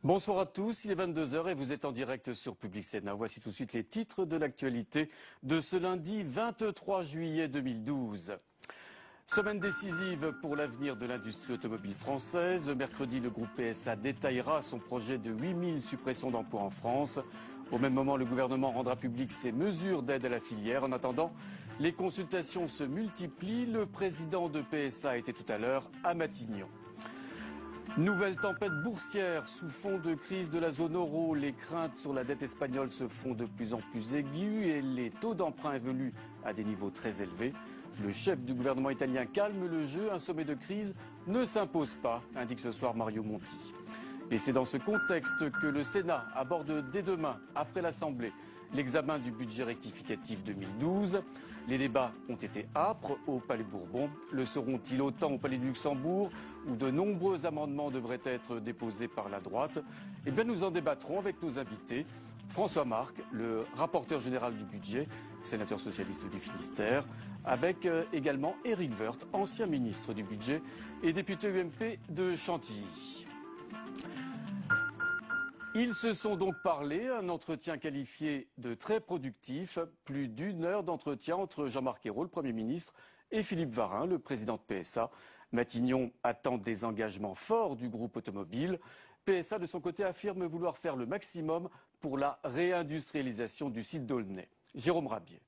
Bonsoir à tous, il est 22 h et vous êtes en direct sur Public Sénat. Voici tout de suite les titres de l'actualité de ce lundi 23 juillet 2012. Semaine décisive pour l'avenir de l'industrie automobile française. Mercredi, le groupe PSA détaillera son projet de 8000 suppressions d'emplois en France. Au même moment, le gouvernement rendra public ses mesures d'aide à la filière. En attendant, les consultations se multiplient. Le président de PSA était tout à l'heure à Matignon. Nouvelle tempête boursière sous fond de crise de la zone euro. Les craintes sur la dette espagnole se font de plus en plus aiguës et les taux d'emprunt évoluent à des niveaux très élevés. Le chef du gouvernement italien calme le jeu. Un sommet de crise ne s'impose pas, indique ce soir Mario Monti. Et c'est dans ce contexte que le Sénat aborde dès demain, après l'Assemblée, l'examen du budget rectificatif 2012. Les débats ont été âpres au Palais Bourbon. Le seront-ils autant au Palais du Luxembourg, où de nombreux amendements devraient être déposés par la droite? Eh bien, nous en débattrons avec nos invités. François Marc, le rapporteur général du budget, sénateur socialiste du Finistère, avec également Éric Woerth, ancien ministre du budget et député UMP de Chantilly. Ils se sont donc parlé, un entretien qualifié de très productif, plus d'1 heure d'entretien entre Jean-Marc Ayrault, le Premier ministre, et Philippe Varin, le président de PSA. Matignon attend des engagements forts du groupe automobile. PSA, de son côté, affirme vouloir faire le maximum pour la réindustrialisation du site d'Aulnay. Jérôme Rabier.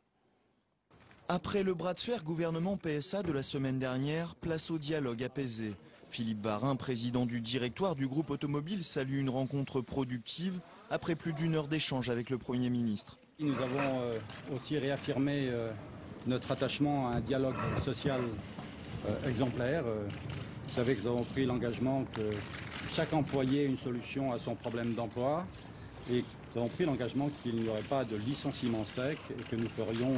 Après le bras de fer gouvernement-PSA de la semaine dernière, place au dialogue apaisé. Philippe Varin, président du directoire du groupe automobile, salue une rencontre productive après plus d'1 heure d'échange avec le Premier ministre. Nous avons aussi réaffirmé notre attachement à un dialogue social exemplaire. Vous savez que nous avons pris l'engagement que chaque employé ait une solution à son problème d'emploi et nous avons pris l'engagement qu'il n'y aurait pas de licenciement sec et que nous ferions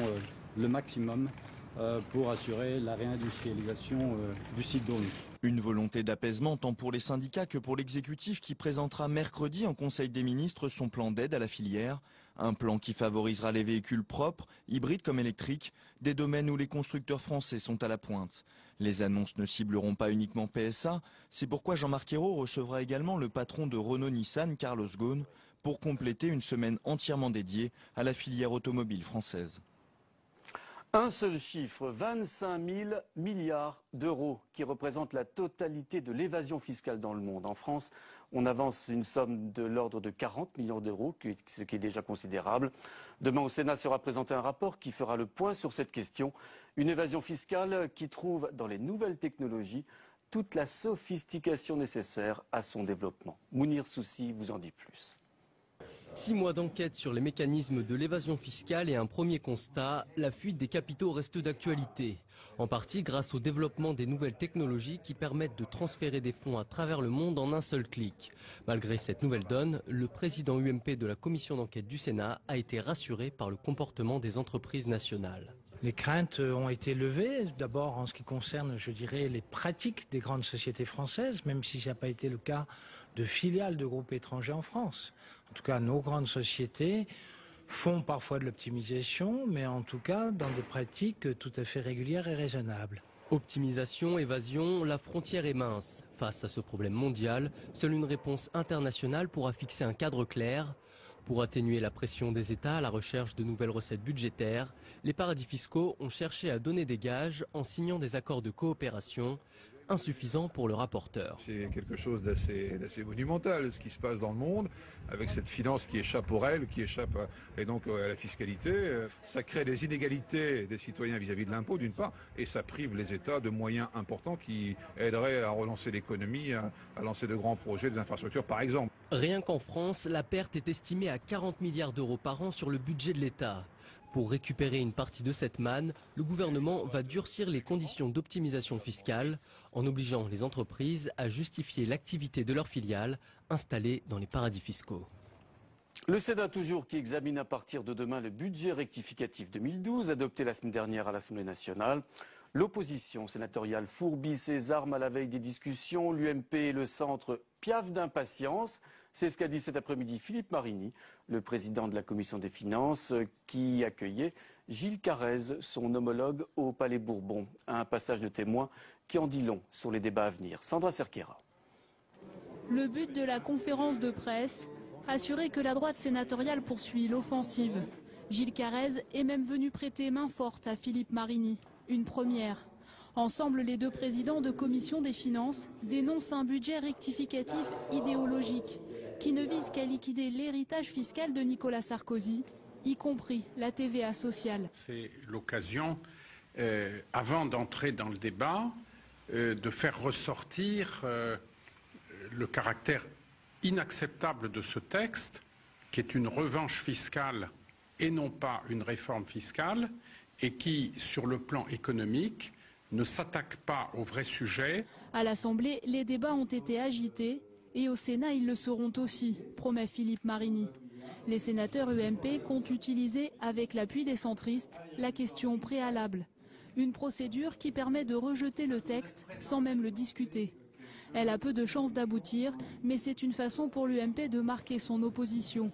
le maximum pour assurer la réindustrialisation du site d'Aulnay. Une volonté d'apaisement tant pour les syndicats que pour l'exécutif qui présentera mercredi en Conseil des ministres son plan d'aide à la filière. Un plan qui favorisera les véhicules propres, hybrides comme électriques, des domaines où les constructeurs français sont à la pointe. Les annonces ne cibleront pas uniquement PSA, c'est pourquoi Jean-Marc Ayrault recevra également le patron de Renault-Nissan, Carlos Ghosn, pour compléter une semaine entièrement dédiée à la filière automobile française. Un seul chiffre, 25 000 milliards d'euros, qui représente la totalité de l'évasion fiscale dans le monde. En France, on avance une somme de l'ordre de 40 millions d'euros, ce qui est déjà considérable. Demain, au Sénat sera présenté un rapport qui fera le point sur cette question. Une évasion fiscale qui trouve dans les nouvelles technologies toute la sophistication nécessaire à son développement. Mounir Soussi vous en dit plus. 6 mois d'enquête sur les mécanismes de l'évasion fiscale et un premier constat, la fuite des capitaux reste d'actualité. En partie grâce au développement des nouvelles technologies qui permettent de transférer des fonds à travers le monde en un seul clic. Malgré cette nouvelle donne, le président UMP de la commission d'enquête du Sénat a été rassuré par le comportement des entreprises nationales. Les craintes ont été levées, d'abord en ce qui concerne, je dirais, les pratiques des grandes sociétés françaises, même si ça n'a pas été le cas de filiales de groupes étrangers en France. En tout cas, nos grandes sociétés font parfois de l'optimisation, mais en tout cas dans des pratiques tout à fait régulières et raisonnables. Optimisation, évasion, la frontière est mince. Face à ce problème mondial, seule une réponse internationale pourra fixer un cadre clair. Pour atténuer la pression des États à la recherche de nouvelles recettes budgétaires, les paradis fiscaux ont cherché à donner des gages en signant des accords de coopération, insuffisants pour le rapporteur. C'est quelque chose d'assez monumental ce qui se passe dans le monde, avec cette finance qui échappe aux règles, qui échappe et donc à la fiscalité. Ça crée des inégalités des citoyens vis-à-vis de l'impôt d'une part, et ça prive les États de moyens importants qui aideraient à relancer l'économie, à lancer de grands projets, des infrastructures par exemple. Rien qu'en France, la perte est estimée à 40 milliards d'euros par an sur le budget de l'État. Pour récupérer une partie de cette manne, le gouvernement va durcir les conditions d'optimisation fiscale en obligeant les entreprises à justifier l'activité de leurs filiales installées dans les paradis fiscaux. Le Sénat toujours qui examine à partir de demain le budget rectificatif 2012 adopté la semaine dernière à l'Assemblée nationale. L'opposition sénatoriale fourbit ses armes à la veille des discussions. L'UMP et le centre piaffent d'impatience. C'est ce qu'a dit cet après-midi Philippe Marini, le président de la commission des finances, qui accueillait Gilles Carrez, son homologue au Palais Bourbon. Un passage de témoin qui en dit long sur les débats à venir. Sandra Cerquera. Le but de la conférence de presse, assurer que la droite sénatoriale poursuit l'offensive. Gilles Carrez est même venu prêter main forte à Philippe Marini, une première. Ensemble, les deux présidents de commission des finances dénoncent un budget rectificatif idéologique qui ne vise qu'à liquider l'héritage fiscal de Nicolas Sarkozy, y compris la TVA sociale. C'est l'occasion, avant d'entrer dans le débat, de faire ressortir le caractère inacceptable de ce texte, qui est une revanche fiscale et non pas une réforme fiscale, et qui, sur le plan économique, ne s'attaque pas au vrai sujet. À l'Assemblée, les débats ont été agités et au Sénat, ils le seront aussi, promet Philippe Marini. Les sénateurs UMP comptent utiliser, avec l'appui des centristes, la question préalable. Une procédure qui permet de rejeter le texte sans même le discuter. Elle a peu de chances d'aboutir, mais c'est une façon pour l'UMP de marquer son opposition.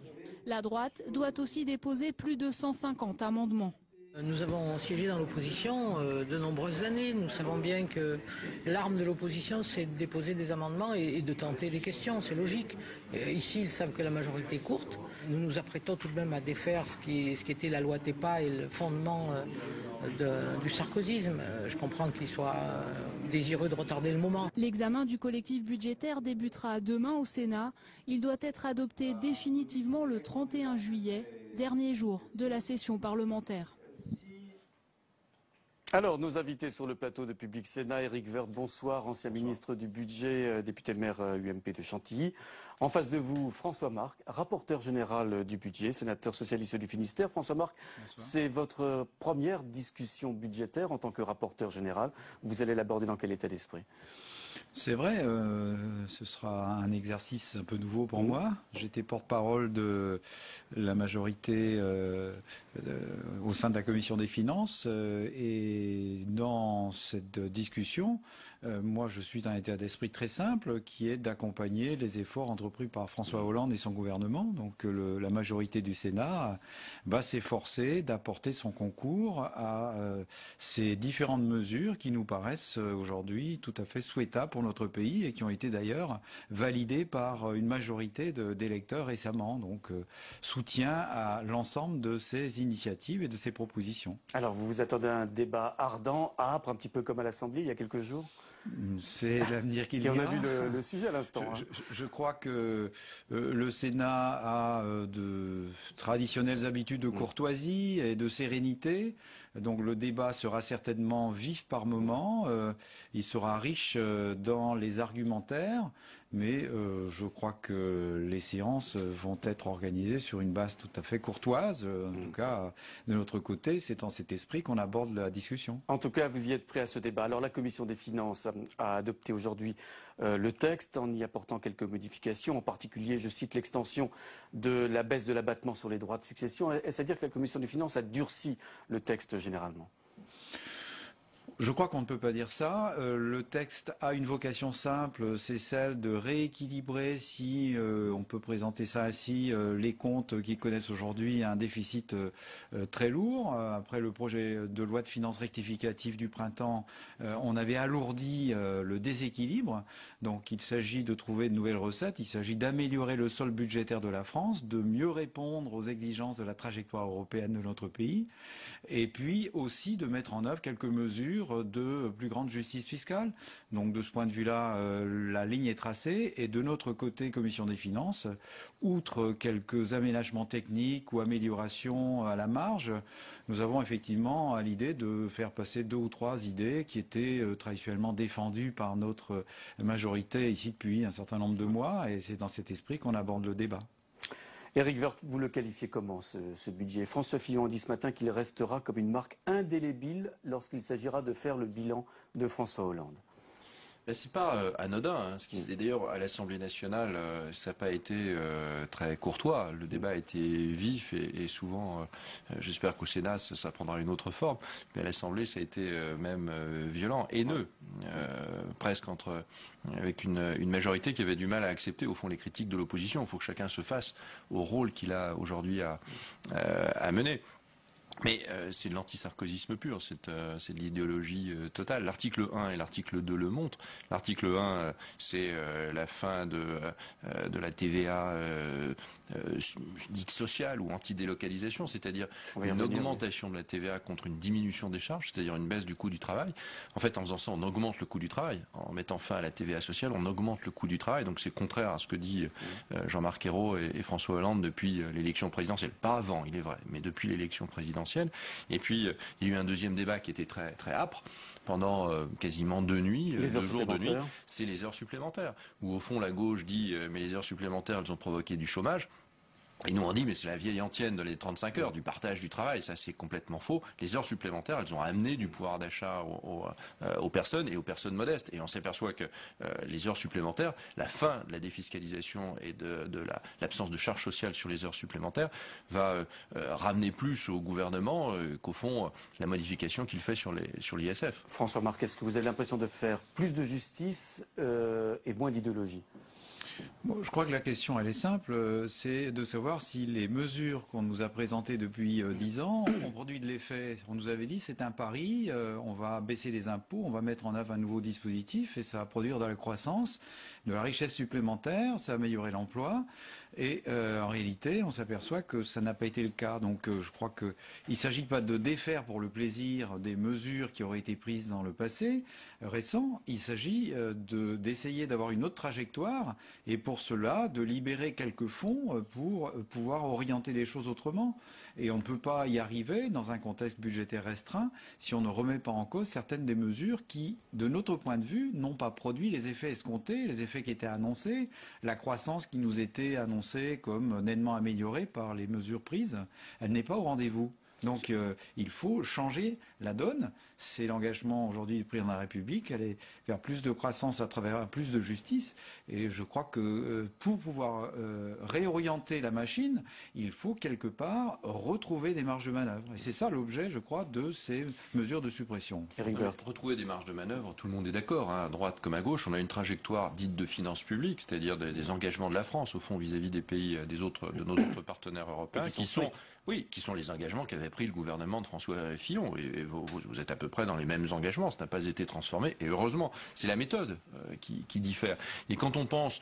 La droite doit aussi déposer plus de 150 amendements. Nous avons siégé dans l'opposition de nombreuses années. Nous savons bien que l'arme de l'opposition, c'est de déposer des amendements et de tenter des questions. C'est logique. Ici, ils savent que la majorité est courte. Nous nous apprêtons tout de même à défaire ce qui était la loi TEPA et le fondement du sarkozysme. Je comprends qu'ils soient désireux de retarder le moment. L'examen du collectif budgétaire débutera demain au Sénat. Il doit être adopté définitivement le 31 juillet, dernier jour de la session parlementaire. Alors, nos invités sur le plateau de Public Sénat, Éric Woerth, bonsoir, ancien ministre du Budget, député maire UMP de Chantilly. En face de vous, François Marc, rapporteur général du budget, sénateur socialiste du Finistère. François Marc, c'est votre première discussion budgétaire en tant que rapporteur général. Vous allez l'aborder dans quel état d'esprit ? C'est vrai, ce sera un exercice un peu nouveau pour moi. J'étais porte-parole de la majorité au sein de la commission des finances et dans cette discussion, moi je suis dans un état d'esprit très simple qui est d'accompagner les efforts entrepris par François Hollande et son gouvernement. Donc la majorité du Sénat va s'efforcer d'apporter son concours à ces différentes mesures qui nous paraissent aujourd'hui tout à fait souhaitables pour notre pays et qui ont été d'ailleurs validées par une majorité d'électeurs récemment. Donc soutien à l'ensemble de ces initiatives et de ces propositions. Alors vous vous attendez à un débat ardent, âpre, un petit peu comme à l'Assemblée il y a quelques jours ? C'est l'avenir qu'il y a. Et on a vu le sujet à l'instant. Je crois que le Sénat a de traditionnelles habitudes de courtoisie et de sérénité. Donc le débat sera certainement vif par moment. Il sera riche dans les argumentaires. Mais je crois que les séances vont être organisées sur une base tout à fait courtoise. En tout cas, de notre côté, c'est dans cet esprit qu'on aborde la discussion. En tout cas, vous y êtes prêt à ce débat. Alors la Commission des finances a adopté aujourd'hui le texte en y apportant quelques modifications. En particulier, je cite l'extension de la baisse de l'abattement sur les droits de succession. Est-ce à dire que la Commission des finances a durci le texte généralement ? Je crois qu'on ne peut pas dire ça. Le texte a une vocation simple, c'est celle de rééquilibrer, si on peut présenter ça ainsi, les comptes qui connaissent aujourd'hui un déficit très lourd. Après le projet de loi de finances rectificative du printemps, on avait alourdi le déséquilibre. Donc il s'agit de trouver de nouvelles recettes, il s'agit d'améliorer le solde budgétaire de la France, de mieux répondre aux exigences de la trajectoire européenne de notre pays, et puis aussi de mettre en œuvre quelques mesures de plus grande justice fiscale. Donc de ce point de vue-là, la ligne est tracée. Et de notre côté, Commission des finances, outre quelques aménagements techniques ou améliorations à la marge, nous avons effectivement l'idée de faire passer 2 ou 3 idées qui étaient traditionnellement défendues par notre majorité ici depuis un certain nombre de mois. Et c'est dans cet esprit qu'on aborde le débat. Éric Woerth, vous le qualifiez comment ce budget ? François Fillon a dit ce matin qu'il restera comme une marque indélébile lorsqu'il s'agira de faire le bilan de François Hollande. Ben, c'est pas anodin. Et d'ailleurs, à l'Assemblée nationale, ça n'a pas été très courtois. Le débat a été vif et souvent, j'espère qu'au Sénat, ça prendra une autre forme. Mais à l'Assemblée, ça a été même violent, haineux, presque avec une majorité qui avait du mal à accepter, au fond, les critiques de l'opposition. Il faut que chacun se fasse au rôle qu'il a aujourd'hui à mener. Mais c'est de l'anti-sarkozysme pur, c'est de l'idéologie totale. L'article 1 et l'article 2 le montrent. L'article 1, c'est la fin de la TVA dite sociale ou anti-délocalisation, c'est-à-dire une augmentation de la TVA contre une diminution des charges, c'est-à-dire une baisse du coût du travail. En fait, en faisant ça, on augmente le coût du travail. En mettant fin à la TVA sociale, on augmente le coût du travail. Donc c'est contraire à ce que dit Jean-Marc Ayrault et François Hollande depuis l'élection présidentielle. Pas avant, il est vrai, mais depuis l'élection présidentielle. Et puis, il y a eu un deuxième débat qui était très, très âpre pendant quasiment 2 nuits, 2 jours de nuit. C'est les heures supplémentaires. Où au fond, la gauche dit mais les heures supplémentaires, elles ont provoqué du chômage. Et nous on dit mais c'est la vieille antienne de les 35 heures, du partage du travail, ça c'est complètement faux. Les heures supplémentaires, elles ont amené du pouvoir d'achat aux personnes et aux personnes modestes. Et on s'aperçoit que les heures supplémentaires, la fin de la défiscalisation et de l'absence de charges sociales sur les heures supplémentaires va ramener plus au gouvernement qu'au fond la modification qu'il fait sur l'ISF. François Marc, est-ce que vous avez l'impression de faire plus de justice et moins d'idéologie ? Bon, je crois que la question, elle est simple, c'est de savoir si les mesures qu'on nous a présentées depuis 10 ans ont produit de l'effet. On nous avait dit c'est un pari, on va baisser les impôts, on va mettre en œuvre un nouveau dispositif et ça va produire de la croissance, de la richesse supplémentaire, ça va améliorer l'emploi. Et en réalité, on s'aperçoit que ça n'a pas été le cas. Donc je crois qu'il ne s'agit pas de défaire pour le plaisir des mesures qui auraient été prises dans le passé récent. Il s'agit d'essayer d'avoir une autre trajectoire et pour cela de libérer quelques fonds pour pouvoir orienter les choses autrement. Et on ne peut pas y arriver dans un contexte budgétaire restreint si on ne remet pas en cause certaines des mesures qui, de notre point de vue, n'ont pas produit les effets escomptés, les effets qui étaient annoncés, la croissance qui nous était annoncée comme nettement améliorée par les mesures prises, elle n'est pas au rendez-vous. Donc il faut changer la donne. C'est l'engagement aujourd'hui du président de la République, aller vers plus de croissance à travers plus de justice. Et je crois que pour pouvoir réorienter la machine, il faut quelque part retrouver des marges de manœuvre. Et c'est ça l'objet, je crois, de ces mesures de suppression. Retrouver des marges de manœuvre, tout le monde est d'accord, hein, à droite comme à gauche. On a une trajectoire dite de finances publiques, c'est-à-dire des engagements de la France, au fond, vis-à-vis des pays, de nos autres partenaires européens, qui sont les engagements qu'avait pris le gouvernement de François Fillon. Et vous êtes à peu près dans les mêmes engagements. Ça n'a pas été transformé. Et heureusement, c'est la méthode qui diffère. Et quand on pense,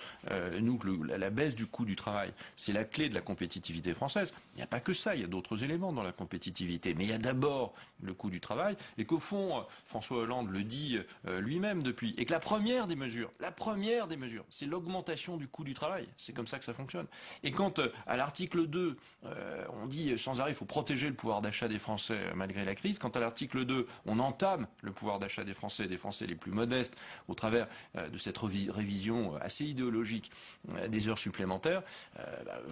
nous, que la baisse du coût du travail, c'est la clé de la compétitivité française, il n'y a pas que ça. Il y a d'autres éléments dans la compétitivité. Mais il y a d'abord le coût du travail. Et qu'au fond, François Hollande le dit lui-même depuis. Et que la première des mesures, c'est l'augmentation du coût du travail. C'est comme ça que ça fonctionne. Et quand, à l'article 2, on dit sans arrêt, il faut protéger le pouvoir d'achat des Français malgré la crise. Quand à l'article 2, on entame le pouvoir d'achat des Français les plus modestes au travers de cette révision assez idéologique des heures supplémentaires,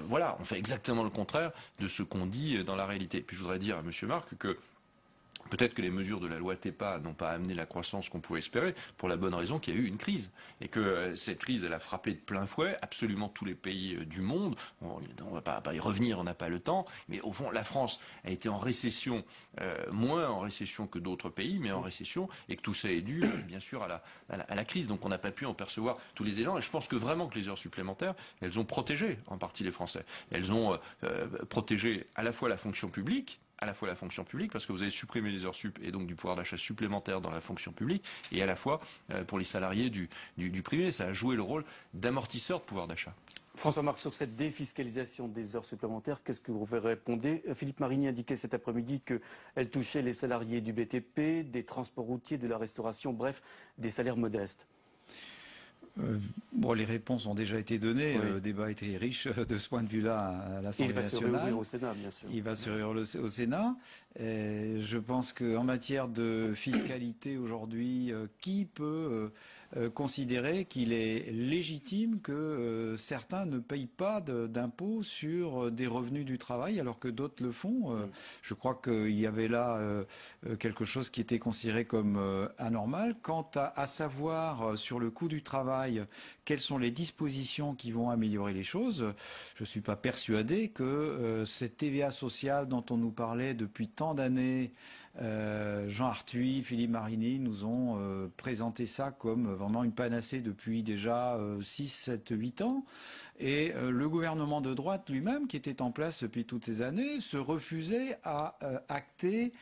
voilà, on fait exactement le contraire de ce qu'on dit dans la réalité. Puis je voudrais dire à M. Marc que peut-être que les mesures de la loi TEPA n'ont pas amené la croissance qu'on pouvait espérer, pour la bonne raison qu'il y a eu une crise. Et que cette crise, elle a frappé de plein fouet absolument tous les pays du monde. On ne va pas y revenir, on n'a pas le temps. Mais au fond, la France a été en récession, moins en récession que d'autres pays, mais en récession, et que tout ça est dû, bien sûr, à la crise. Donc on n'a pas pu en percevoir tous les élans. Et je pense que vraiment que les heures supplémentaires, elles ont protégé en partie les Français. Elles ont protégé à la fois la fonction publique, parce que vous avez supprimé les heures sup et donc du pouvoir d'achat supplémentaire dans la fonction publique, et à la fois pour les salariés du privé. Ça a joué le rôle d'amortisseur de pouvoir d'achat. François Marc, sur cette défiscalisation des heures supplémentaires, qu'est-ce que vous répondez? Philippe Marigny indiquait cet après-midi qu'elle touchait les salariés du BTP, des transports routiers, de la restauration, bref, des salaires modestes. Les réponses ont déjà été données. Oui. Le débat était riche de ce point de vue-là à l'Assemblée nationale. Il va se réouvrir au Sénat, bien sûr. Il va se réouvrir au Sénat. Je pense qu'en matière de fiscalité aujourd'hui, qui peut considérer qu'il est légitime que certains ne payent pas d'impôts sur des revenus du travail alors que d'autres le font? Je crois qu'il y avait là quelque chose qui était considéré comme anormal. Quant à savoir sur le coût du travail, quelles sont les dispositions qui vont améliorer les choses, je ne suis pas persuadé que cette TVA sociale dont on nous parlait depuis tant d'années, Jean Arthuis, Philippe Marigny nous ont présenté ça comme vraiment une panacée depuis déjà 6, 7, 8 ans. Et le gouvernement de droite lui-même, qui était en place depuis toutes ces années, se refusait à acter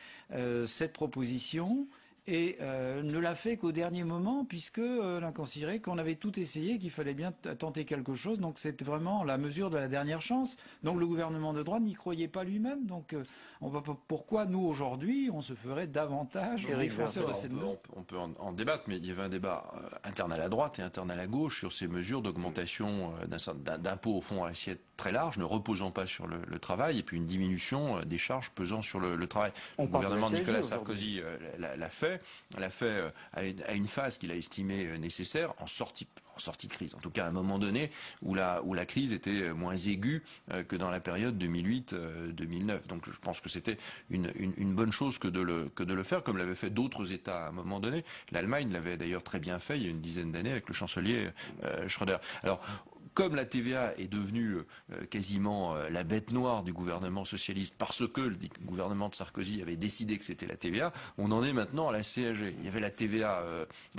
cette proposition et ne l'a fait qu'au dernier moment, puisque on a considéré qu'on avait tout essayé, qu'il fallait bien tenter quelque chose. Donc c'était vraiment la mesure de la dernière chance. Donc le gouvernement de droite n'y croyait pas lui-même. Donc on voit pas pourquoi nous aujourd'hui on se ferait davantage défoncer cette mesure. On peut en débattre, mais il y avait un débat interne à la droite et interne à la gauche sur ces mesures d'augmentation d'impôts au fond à assiette très large, ne reposant pas sur le travail, et puis une diminution des charges pesant sur le travail. Le gouvernement de Nicolas Sarkozy l'a fait à une phase qu'il a estimée nécessaire en sortie de crise. En tout cas, à un moment donné où la crise était moins aiguë que dans la période 2008-2009. Donc je pense que c'était une bonne chose que de le faire, comme l'avaient fait d'autres États à un moment donné. L'Allemagne l'avait d'ailleurs très bien fait il y a une dizaine d'années avec le chancelier Schröder. Alors, comme la TVA est devenue quasiment la bête noire du gouvernement socialiste parce que le gouvernement de Sarkozy avait décidé que c'était la TVA, on en est maintenant à la CSG. Il y avait la TVA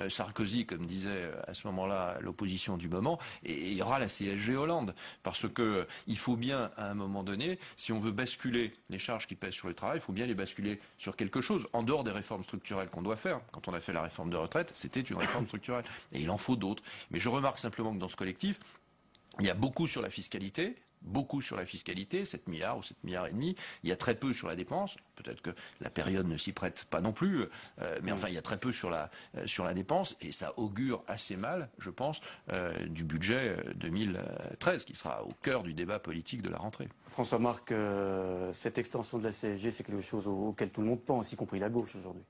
Sarkozy, comme disait à ce moment-là l'opposition du moment, et il y aura la CSG Hollande. Parce que il faut bien, à un moment donné, si on veut basculer les charges qui pèsent sur le travail, il faut bien les basculer sur quelque chose, en dehors des réformes structurelles qu'on doit faire. Quand on a fait la réforme de retraite, c'était une réforme structurelle. Et il en faut d'autres. Mais je remarque simplement que dans ce collectif, il y a beaucoup sur la fiscalité, 7 milliards ou 7 milliards et demi. Il y a très peu sur la dépense. Peut-être que la période ne s'y prête pas non plus. Mais enfin, il y a très peu sur la dépense. Et ça augure assez mal, je pense, du budget 2013, qui sera au cœur du débat politique de la rentrée. François-Marc, cette extension de la CSG, c'est quelque chose auquel tout le monde pense, y compris la gauche aujourd'hui.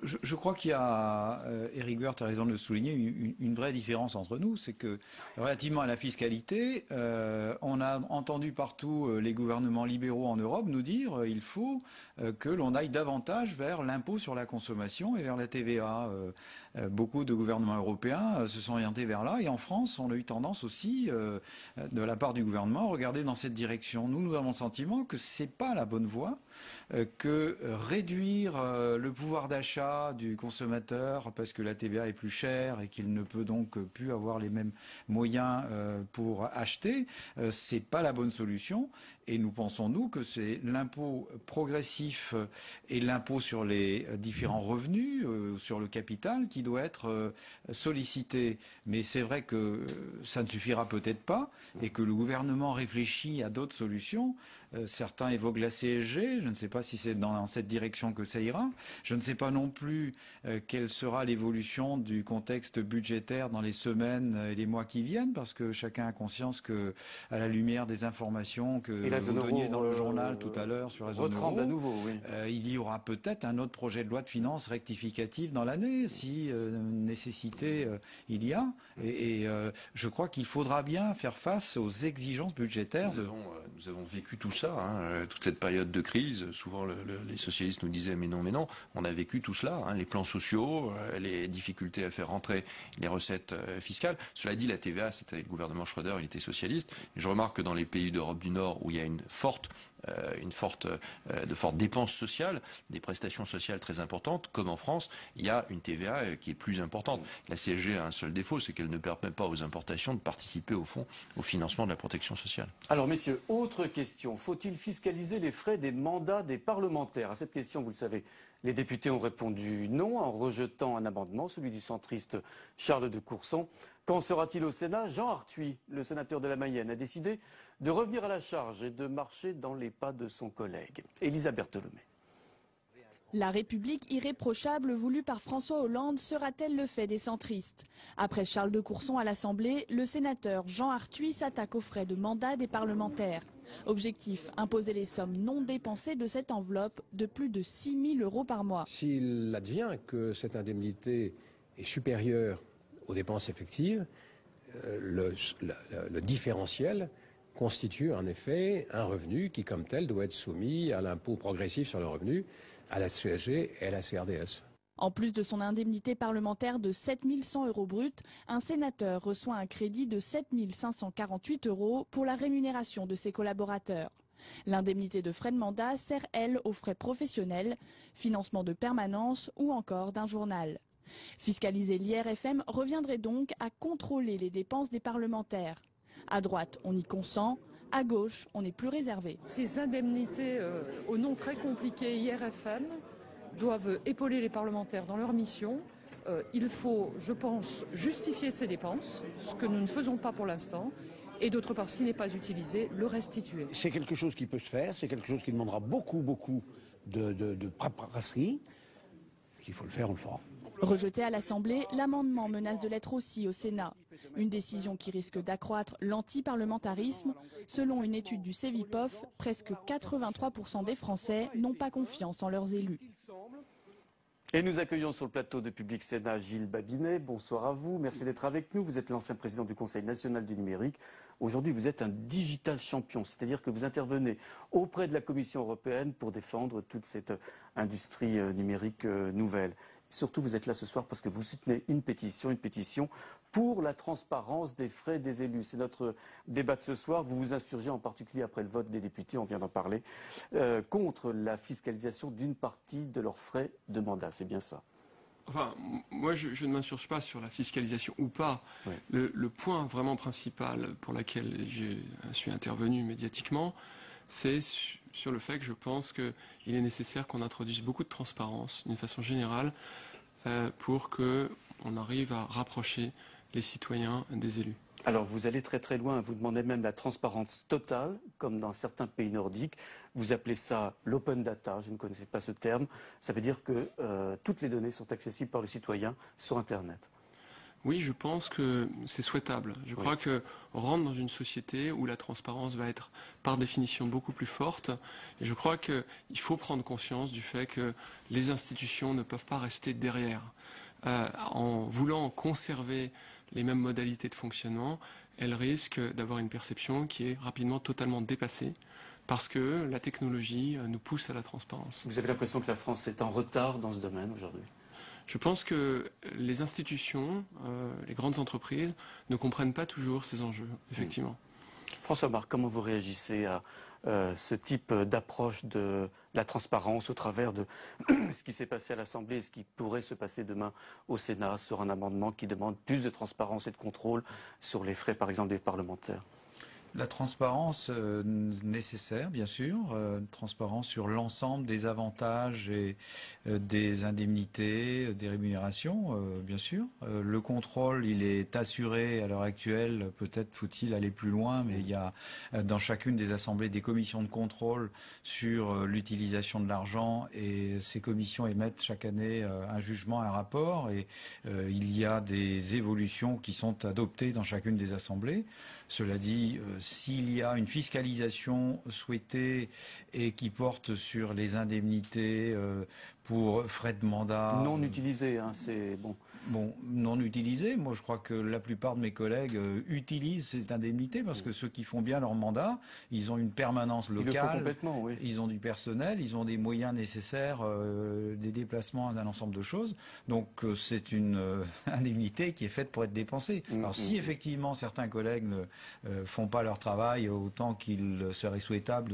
Je crois qu'il y a, Éric Woerth a raison de le souligner, une vraie différence entre nous, c'est que relativement à la fiscalité, on a entendu partout les gouvernements libéraux en Europe nous dire il faut que l'on aille davantage vers l'impôt sur la consommation et vers la TVA. Beaucoup de gouvernements européens se sont orientés vers là, et en France, on a eu tendance aussi, de la part du gouvernement, à regarder dans cette direction. Nous avons le sentiment que c'est pas la bonne voie, que réduire le pouvoir d'achat du consommateur parce que la TVA est plus chère et qu'il ne peut donc plus avoir les mêmes moyens pour acheter, c'est pas la bonne solution. Et nous pensons, nous, que c'est l'impôt progressif et l'impôt sur les différents revenus, sur le capital, qui doit être sollicité. Mais c'est vrai que ça ne suffira peut-être pas et que le gouvernement réfléchit à d'autres solutions. Certains évoquent la CSG. Je ne sais pas si c'est dans cette direction que ça ira. Je ne sais pas non plus quelle sera l'évolution du contexte budgétaire dans les semaines et les mois qui viennent, parce que chacun a conscience que, à la lumière des informations que vous donniez dans le journal tout à l'heure sur la zone euro, à nouveau, oui. Il y aura peut-être un autre projet de loi de finances rectificative dans l'année, si nécessité il y a. Et je crois qu'il faudra bien faire face aux exigences budgétaires. Nous avons vécu tout ça, toute cette période de crise. Souvent, les socialistes nous disaient mais non, on a vécu tout cela, les plans sociaux, les difficultés à faire rentrer les recettes fiscales. Cela dit, la TVA, c'était le gouvernement Schröder, il était socialiste. Et je remarque que dans les pays d'Europe du Nord, où il y a de fortes dépenses sociales, des prestations sociales très importantes, comme en France, il y a une TVA qui est plus importante. La CSG a un seul défaut, c'est qu'elle ne permet pas aux importations de participer au fond au financement de la protection sociale. Alors messieurs, autre question, faut-il fiscaliser les frais des mandats des parlementaires? À cette question, vous le savez, les députés ont répondu non en rejetant un amendement, celui du centriste Charles de Courson. Qu'en sera-t-il au Sénat? Jean Arthuis, le sénateur de la Mayenne, a décidé de revenir à la charge et de marcher dans les pas de son collègue. Élisa Bertholomé. La République irréprochable voulue par François Hollande sera-t-elle le fait des centristes? Après Charles de Courson à l'Assemblée, le sénateur Jean Arthuis s'attaque aux frais de mandat des parlementaires. Objectif, imposer les sommes non dépensées de cette enveloppe de plus de 6 000 € par mois. S'il advient que cette indemnité est supérieure aux dépenses effectives, le différentiel constitue en effet un revenu qui, comme tel, doit être soumis à l'impôt progressif sur le revenu, à la CSG et à la CRDS. En plus de son indemnité parlementaire de 7 100 € bruts, un sénateur reçoit un crédit de 7 548 € pour la rémunération de ses collaborateurs. L'indemnité de frais de mandat sert, elle, aux frais professionnels, financement de permanence ou encore d'un journal. Fiscaliser l'IRFM reviendrait donc à contrôler les dépenses des parlementaires. À droite, on y consent. À gauche, on est plus réservé. Ces indemnités au nom très compliqué IRFM doivent épauler les parlementaires dans leur mission. Il faut, je pense, justifier de ces dépenses, ce que nous ne faisons pas pour l'instant, et d'autre part, ce qui n'est pas utilisé, le restituer. C'est quelque chose qui peut se faire, c'est quelque chose qui demandera beaucoup de paperasserie. S'il faut le faire, on le fera. Rejeté à l'Assemblée, l'amendement menace de l'être aussi au Sénat. Une décision qui risque d'accroître l'antiparlementarisme. Selon une étude du Cevipof, presque 83% des Français n'ont pas confiance en leurs élus. Et nous accueillons sur le plateau de Public Sénat Gilles Babinet. Bonsoir à vous, merci d'être avec nous. Vous êtes l'ancien président du Conseil national du numérique. Aujourd'hui, vous êtes un digital champion, c'est-à-dire que vous intervenez auprès de la Commission européenne pour défendre toute cette industrie numérique nouvelle. Surtout, vous êtes là ce soir parce que vous soutenez une pétition pour la transparence des frais des élus. C'est notre débat de ce soir. Vous vous insurgez en particulier après le vote des députés, on vient d'en parler, contre la fiscalisation d'une partie de leurs frais de mandat. C'est bien ça? Enfin, moi, je ne m'insurge pas sur la fiscalisation ou pas. Ouais. Le point vraiment principal pour lequel je suis intervenu médiatiquement, c'est sur le fait que je pense qu'il est nécessaire qu'on introduise beaucoup de transparence, d'une façon générale, pour qu'on arrive à rapprocher les citoyens des élus. Alors vous allez très très loin, vous demandez même la transparence totale, comme dans certains pays nordiques. Vous appelez ça l'open data, je ne connaissais pas ce terme. Ça veut dire que toutes les données sont accessibles par le citoyen sur Internet. Oui, je pense que c'est souhaitable. Je crois qu'on rentre dans une société où la transparence va être par définition beaucoup plus forte. Et je crois qu'il faut prendre conscience du fait que les institutions ne peuvent pas rester derrière. En voulant conserver les mêmes modalités de fonctionnement, elles risquent d'avoir une perception qui est rapidement totalement dépassée. Parce que la technologie nous pousse à la transparence. Vous avez l'impression que la France est en retard dans ce domaine aujourd'hui ? Je pense que les institutions, les grandes entreprises, ne comprennent pas toujours ces enjeux, effectivement. François Marc, comment vous réagissez à ce type d'approche de la transparence au travers de ce qui s'est passé à l'Assemblée et ce qui pourrait se passer demain au Sénat sur un amendement qui demande plus de transparence et de contrôle sur les frais, par exemple, des parlementaires ? La transparence nécessaire, bien sûr, transparence sur l'ensemble des avantages et des indemnités, des rémunérations, bien sûr. Le contrôle, il est assuré à l'heure actuelle, peut-être faut-il aller plus loin, mais il y a dans chacune des assemblées des commissions de contrôle sur l'utilisation de l'argent et ces commissions émettent chaque année un jugement, un rapport et il y a des évolutions qui sont adoptées dans chacune des assemblées. Cela dit, s'il y a une fiscalisation souhaitée et qui porte sur les indemnités pour frais de mandat... Non utilisés, hein, c'est bon. Bon, non utilisés. Moi, je crois que la plupart de mes collègues utilisent ces indemnités parce que ceux qui font bien leur mandat, ils ont une permanence locale, ils le font complètement, oui. Ils ont du personnel, ils ont des moyens nécessaires, des déplacements, un ensemble de choses. Donc, c'est une indemnité qui est faite pour être dépensée. Alors, si effectivement certains collègues ne font pas leur travail autant qu'il serait souhaitable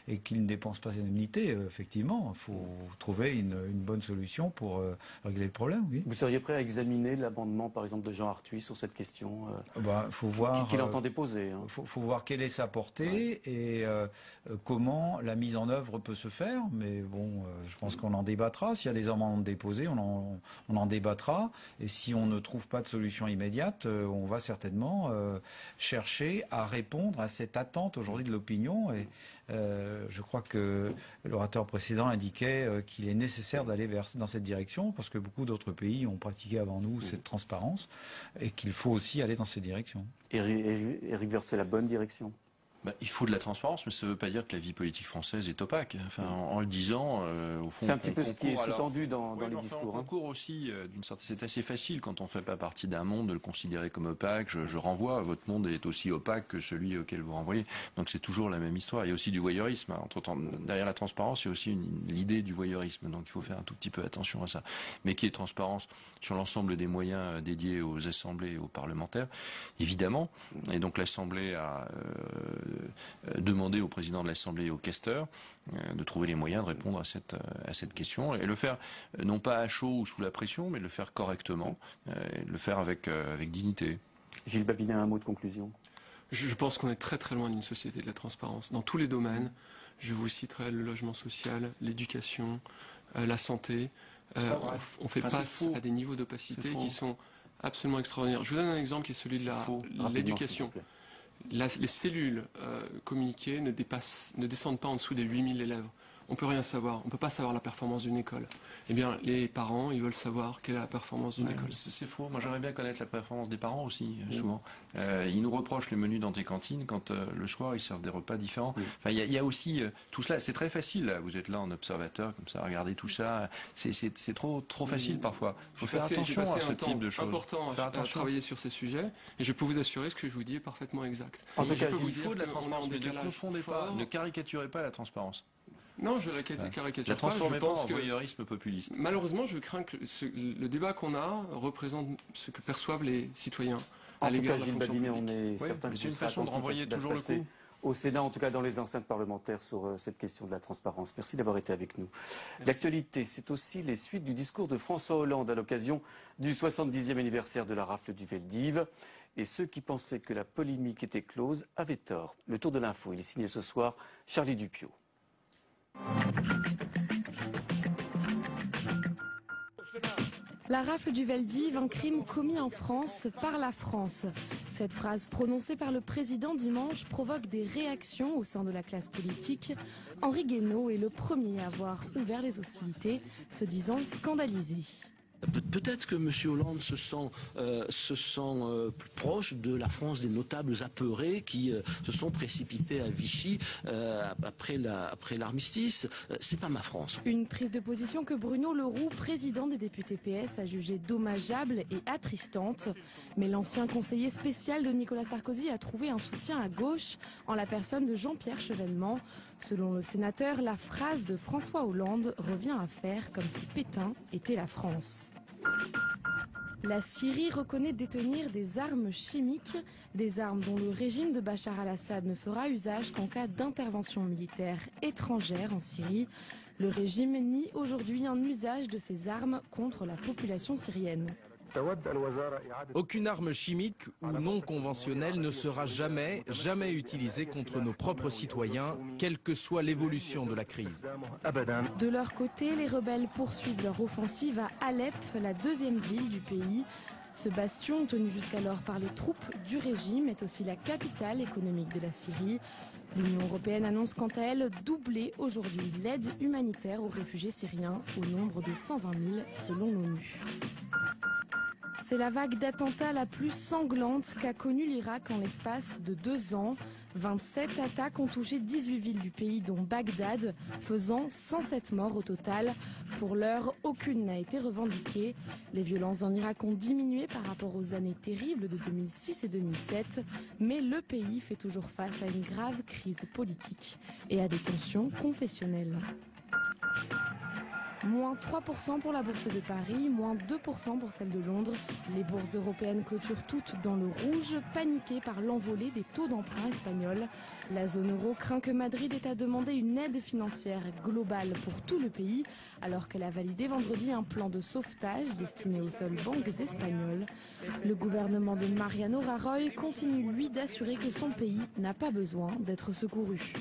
et qu'ils ne dépensent pas ces indemnités, effectivement, il faut trouver une bonne solution pour régler le problème. Oui. Vous seriez prêt à examiner l'amendement, par exemple, de Jean Arthuis sur cette question faut voir qu'il entend déposer. Hein. Faut voir quelle est sa portée et comment la mise en œuvre peut se faire. Mais bon, je pense qu'on en débattra. S'il y a des amendements déposés, on en débattra. Et si on ne trouve pas de solution immédiate, on va certainement chercher à répondre à cette attente aujourd'hui de l'opinion. Et je crois que l'orateur précédent indiquait qu'il est nécessaire d'aller dans cette direction parce que beaucoup d'autres pays ont pratiqué avant nous cette transparence et qu'il faut aussi aller dans cette direction. Éric Woerth, c'est la bonne direction. Il faut de la transparence, mais ça ne veut pas dire que la vie politique française est opaque. Enfin, en le disant, au fond, c'est un petit peu ce qui est sous-tendu dans les discours. On concourt aussi, c'est assez facile quand on ne fait pas partie d'un monde de le considérer comme opaque. Je renvoie, votre monde est aussi opaque que celui auquel vous renvoyez. Donc c'est toujours la même histoire. Il y a aussi du voyeurisme. Derrière la transparence, il y a aussi l'idée du voyeurisme. Donc il faut faire un tout petit peu attention à ça. Mais qui est transparence sur l'ensemble des moyens dédiés aux assemblées et aux parlementaires, évidemment. Et donc l'Assemblée a demander au président de l'Assemblée et au questeur de trouver les moyens de répondre à cette question et le faire non pas à chaud ou sous la pression, mais le faire correctement, et le faire avec dignité. Gilles Babinet, un mot de conclusion. Je pense qu'on est très très loin d'une société de la transparence. Dans tous les domaines, je vous citerai le logement social, l'éducation, la santé. On fait face à des niveaux d'opacité qui sont absolument extraordinaires. Je vous donne un exemple qui est celui de l'éducation. Les cellules communiquées ne descendent pas en dessous des 8000 élèves. On ne peut rien savoir. On ne peut pas savoir la performance d'une école. Eh bien, les parents, ils veulent savoir quelle est la performance d'une école. C'est faux. Moi, j'aimerais bien connaître la performance des parents aussi, souvent. Ils nous reprochent les menus dans tes cantines quand le soir, ils servent des repas différents. Enfin, il y a aussi tout cela. C'est très facile. Là. Vous êtes là en observateur, comme ça, regardez tout ça. C'est trop facile parfois. Il faut faire attention à ce type de choses. C'est important à travailler sur ces sujets. Et je peux vous assurer que ce que je vous dis est parfaitement exact. En tout cas, il faut de la transparence, mais ne confondez pas, ne caricaturez pas la transparence. Non, je la caricature la transformez pas. Je pense que voyeurisme populiste. Malheureusement, je crains que le débat qu'on a représente ce que perçoivent les citoyens à l'égard de la fonction publique. On est certain que c'est une façon de renvoyer toujours le coup. Au Sénat, en tout cas dans les enceintes parlementaires, sur cette question de la transparence. Merci d'avoir été avec nous. L'actualité, c'est aussi les suites du discours de François Hollande à l'occasion du 70e anniversaire de la rafle du Veldiv. Et ceux qui pensaient que la polémique était close avaient tort. Le tour de l'info, il est signé ce soir Charlie Dupiot. La rafle du Veldiv, un crime commis en France par la France. Cette phrase prononcée par le président dimanche provoque des réactions au sein de la classe politique. Henri Guénaud est le premier à avoir ouvert les hostilités, se disant scandalisé. Peut-être que M. Hollande se sent plus proche de la France des notables apeurés qui se sont précipités à Vichy après l'armistice. C'est pas ma France. Une prise de position que Bruno Le Roux, président des députés PS, a jugée dommageable et attristante. Mais l'ancien conseiller spécial de Nicolas Sarkozy a trouvé un soutien à gauche en la personne de Jean-Pierre Chevènement. Selon le sénateur, la phrase de François Hollande revient à faire comme si Pétain était la France. La Syrie reconnaît détenir des armes chimiques, des armes dont le régime de Bachar al-Assad ne fera usage qu'en cas d'intervention militaire étrangère en Syrie. Le régime nie aujourd'hui un usage de ces armes contre la population syrienne. Aucune arme chimique ou non conventionnelle ne sera jamais utilisée contre nos propres citoyens, quelle que soit l'évolution de la crise. De leur côté, les rebelles poursuivent leur offensive à Alep, la deuxième ville du pays. Ce bastion, tenu jusqu'alors par les troupes du régime, est aussi la capitale économique de la Syrie. L'Union européenne annonce quant à elle doubler aujourd'hui l'aide humanitaire aux réfugiés syriens au nombre de 120 000 selon l'ONU. C'est la vague d'attentats la plus sanglante qu'a connue l'Irak en l'espace de 2 ans. 27 attaques ont touché 18 villes du pays, dont Bagdad, faisant 107 morts au total. Pour l'heure, aucune n'a été revendiquée. Les violences en Irak ont diminué par rapport aux années terribles de 2006 et 2007, mais le pays fait toujours face à une grave crise politique et à des tensions confessionnelles. Moins 3% pour la bourse de Paris, moins 2% pour celle de Londres. Les bourses européennes clôturent toutes dans le rouge, paniquées par l'envolée des taux d'emprunt espagnols. La zone euro craint que Madrid ait à demander une aide financière globale pour tout le pays, alors qu'elle a validé vendredi un plan de sauvetage destiné aux seules banques espagnoles. Le gouvernement de Mariano Rajoy continue, lui, d'assurer que son pays n'a pas besoin d'être secouru.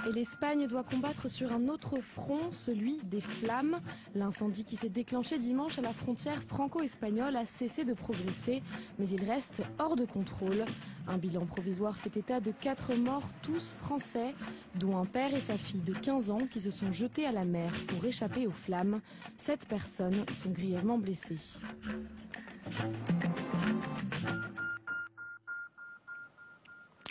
Et l'Espagne doit combattre sur un autre front, celui des flammes. L'incendie qui s'est déclenché dimanche à la frontière franco-espagnole a cessé de progresser, mais il reste hors de contrôle. Un bilan provisoire fait état de 4 morts, tous français, dont un père et sa fille de 15 ans qui se sont jetés à la mer pour échapper aux flammes. 7 personnes sont grièvement blessées.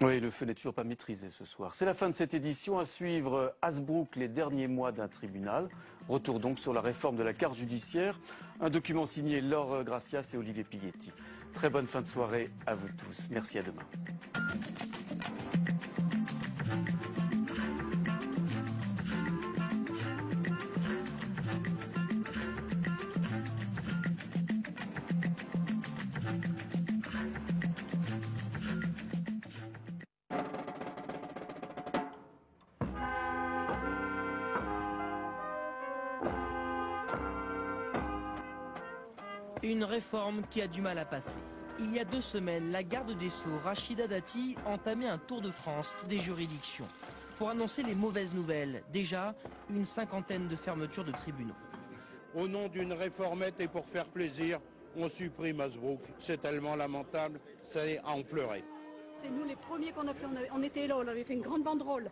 Oui, le feu n'est toujours pas maîtrisé ce soir. C'est la fin de cette édition. À suivre Hasbrook, les derniers mois d'un tribunal. Retour donc sur la réforme de la carte judiciaire. Un document signé Laure Gracias et Olivier Pigetti. Très bonne fin de soirée à vous tous. Merci, à demain. Une réforme qui a du mal à passer. Il y a 2 semaines, la garde des Sceaux, Rachida Dati, entamait un tour de France des juridictions pour annoncer les mauvaises nouvelles. Déjà, une 50aine de fermetures de tribunaux. Au nom d'une réformette et pour faire plaisir, on supprime Hasbrook. C'est tellement lamentable, c'est à en pleurer. C'est nous les premiers qu'on a fait, on était là, on avait fait une grande banderole.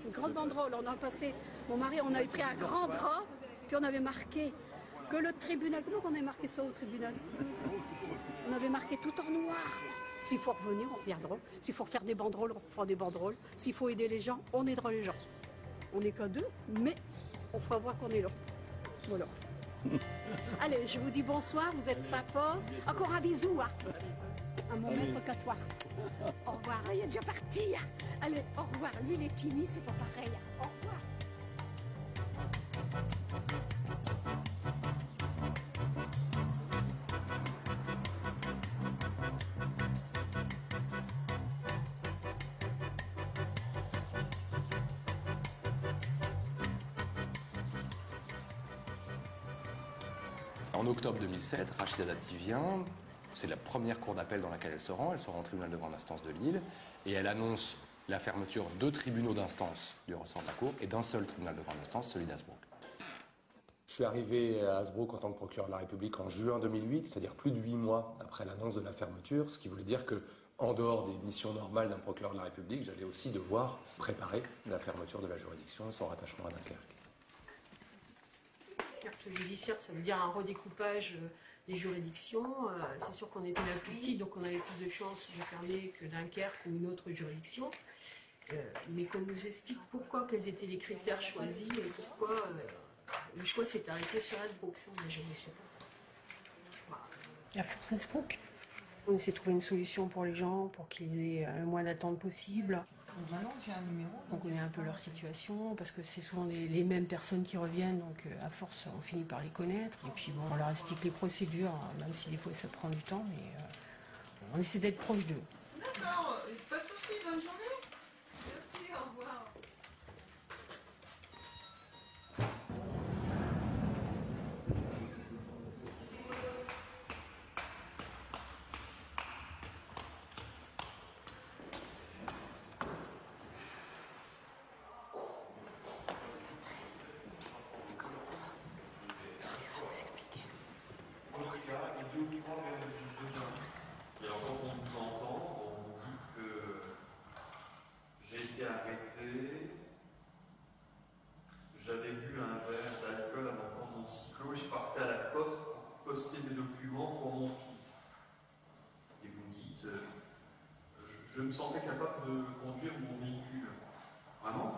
Une grande banderole, on a passé, mon mari, on avait pris un grand drap, puis on avait marqué que le tribunal, comment on avait marqué ça au tribunal? On avait marqué tout en noir. S'il faut revenir, on reviendra. S'il faut faire des banderoles, on fera des banderoles. S'il faut aider les gens, on aidera les gens. On n'est qu'à 2, mais on fera voir qu'on est là. Voilà. Allez, je vous dis bonsoir, vous êtes sympa. Encore un bisou, hein. À mon maître qu'à toi. Au revoir. Il est déjà parti. Hein. Allez, au revoir. Lui, il est timide, c'est pas pareil. Hein. Au revoir. En octobre 2007, Rachida Dati vient, c'est la première cour d'appel dans laquelle elle se rend au tribunal de grande instance de Lille, et elle annonce la fermeture de tribunaux d'instance du ressort de la cour et d'un seul tribunal de grande instance, celui d'Hasbrook. Je suis arrivé à Hasbrook en tant que procureur de la République en juin 2008, c'est-à-dire plus de 8 mois après l'annonce de la fermeture, ce qui voulait dire que, en dehors des missions normales d'un procureur de la République, j'allais aussi devoir préparer la fermeture de la juridiction et son rattachement à Dunkerque. Carte judiciaire, ça veut dire un redécoupage des juridictions. C'est sûr qu'on était la plus petite, donc on avait plus de chances de fermer que Dunkerque ou une autre juridiction. Mais qu'on nous explique pourquoi, quels étaient les critères choisis et pourquoi le choix s'est arrêté sur Hasbrook. Ça, on n'a jamais su. Voilà. La force Hasbrook. On essaie de trouver une solution pour les gens, pour qu'ils aient le moins d'attente possible. Maintenant, j'ai un numéro. On connaît un peu leur situation, parce que c'est souvent les mêmes personnes qui reviennent, donc à force, on finit par les connaître. Et puis bon, on leur explique les procédures, même si des fois ça prend du temps, mais on essaie d'être proche d'eux. D'accord, pas de soucis, bonne journée. Merci, au revoir. Et alors quand on nous entend, on nous dit que j'ai été arrêté, j'avais bu un verre d'alcool avant de prendre mon cyclo et je partais à la poste pour poster mes documents pour mon fils. Et vous dites, je me sentais capable de conduire mon véhicule. Vraiment?